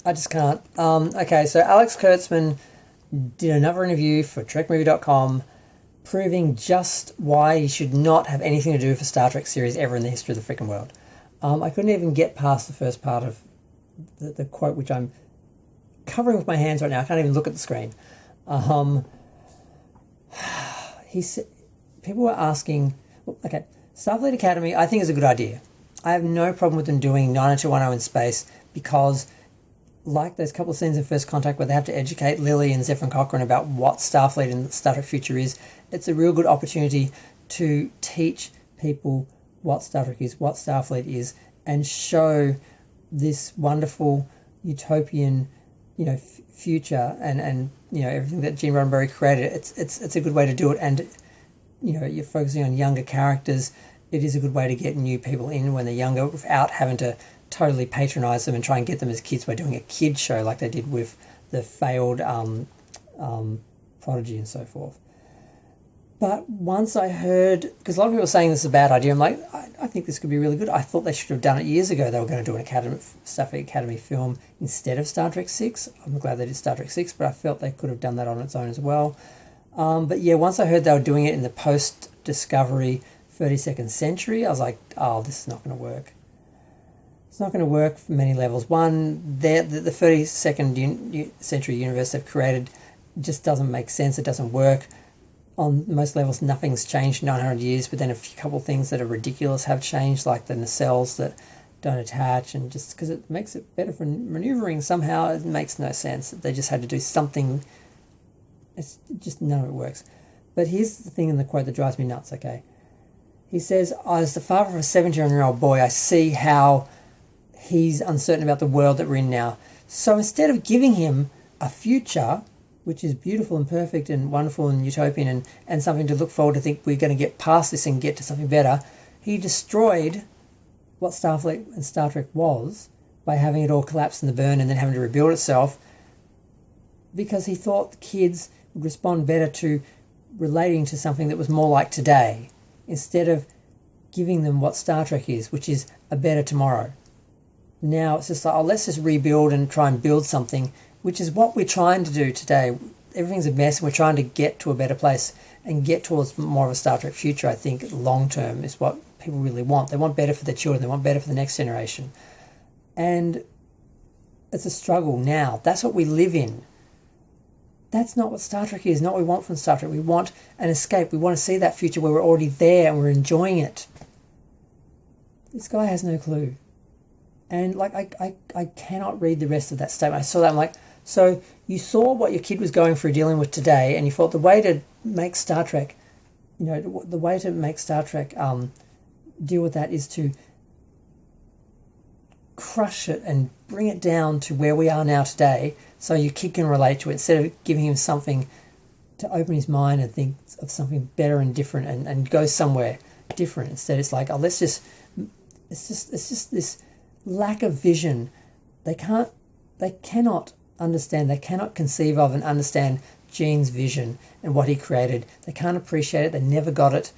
I just can't. Okay, so Alex Kurtzman did another interview for TrekMovie.com proving just why he should not have anything to do with a Star Trek series ever in the history of the freaking world. I couldn't even get past the first part of the quote, which I'm covering with my hands right now. I can't even look at the screen. He said, people were asking, okay, Starfleet Academy, I think is a good idea. I have no problem with them doing 90210 in space because, like those couple of scenes in First Contact where they have to educate Lily and Zephyr and Cochrane about what Starfleet and Star Trek Future is, it's a real good opportunity to teach people what Star Trek is, what Starfleet is, and show this wonderful utopian, future and everything that Gene Roddenberry created. It's a good way to do it, and you're focusing on younger characters. It is a good way to get new people in when they're younger without having to totally patronise them and try and get them as kids by doing a kid show like they did with the failed Prodigy and so forth. But once I heard, because a lot of people were saying this is a bad idea, I'm like, I think this could be really good. I thought they should have done it years ago. They were going to do an Starfleet Academy film instead of Star Trek 6. I'm glad they did Star Trek 6, but I felt they could have done that on its own as well. But yeah, once I heard they were doing it in the post-Discovery 32nd century, I was like, oh, this is not going to work. It's not going to work for many levels. One, the 32nd century universe they've created just doesn't make sense. It doesn't work. On most levels, nothing's changed in 900 years, but then a couple of things that are ridiculous have changed, like the nacelles that don't attach, and just because it makes it better for manoeuvring somehow, it makes no sense. They just had to do something. It's just none of it works. But here's the thing in the quote that drives me nuts, okay? He says, as the father of a 17-year-old boy, I see how he's uncertain about the world that we're in now. So instead of giving him a future, which is beautiful and perfect and wonderful and utopian and something to look forward to, think we're going to get past this and get to something better, he destroyed what Starfleet and Star Trek was by having it all collapse and burn and then having to rebuild itself, because he thought the kids would respond better to relating to something that was more like today, instead of giving them what Star Trek is, which is a better tomorrow. Now it's just like, let's just rebuild and try and build something, which is what we're trying to do today. Everything's a mess, and we're trying to get to a better place and get towards more of a Star Trek future. I think long term is what people really want. They want better for their children. They want better for the next generation. And it's a struggle now. That's what we live in. That's not what Star Trek is, not what we want from Star Trek. We want an escape. We want to see that future where we're already there and we're enjoying it. This guy has no clue. And I cannot read the rest of that statement. I saw that, I'm like, so you saw what your kid was going through dealing with today, and you thought the way to make Star Trek, the way to make Star Trek deal with that is to crush it and bring it down to where we are now today, so your kid can relate to it, instead of giving him something to open his mind and think of something better and different and go somewhere different. Instead, it's like, it's just this lack of vision. They cannot understand, they cannot conceive of and understand Gene's vision and what he created. They can't appreciate it, they never got it,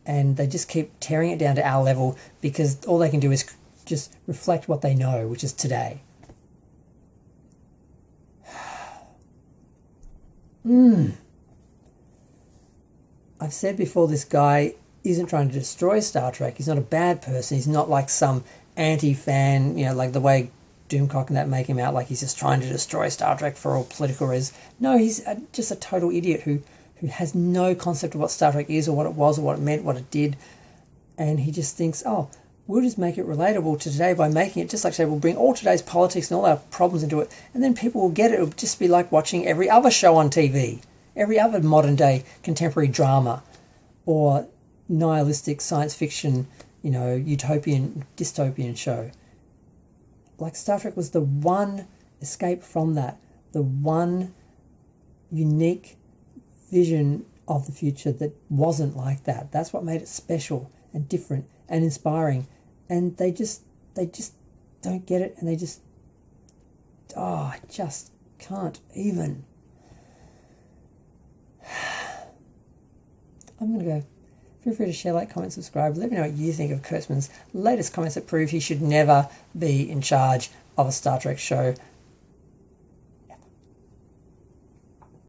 and they just keep tearing it down to our level because all they can do is just reflect what they know, which is today. I've said before, this guy isn't trying to destroy Star Trek. He's not a bad person. He's not like some anti-fan, like the way Doomcock and that make him out like he's just trying to destroy Star Trek for all political reasons. No, he's just a total idiot who has no concept of what Star Trek is or what it was or what it meant, what it did. And he just thinks, we'll just make it relatable to today by making it just like today. We'll bring all today's politics and all our problems into it, and then people will get it. It'll just be like watching every other show on TV, every other modern day contemporary drama or nihilistic science fiction, utopian, dystopian show. Like Star Trek was the one escape from that, the one unique vision of the future that wasn't like that. That's what made it special and different and inspiring. And they just don't get it, and they just, I just can't even. I'm going to go. Feel free to share, like, comment, subscribe. Let me know what you think of Kurtzman's latest comments that prove he should never be in charge of a Star Trek show.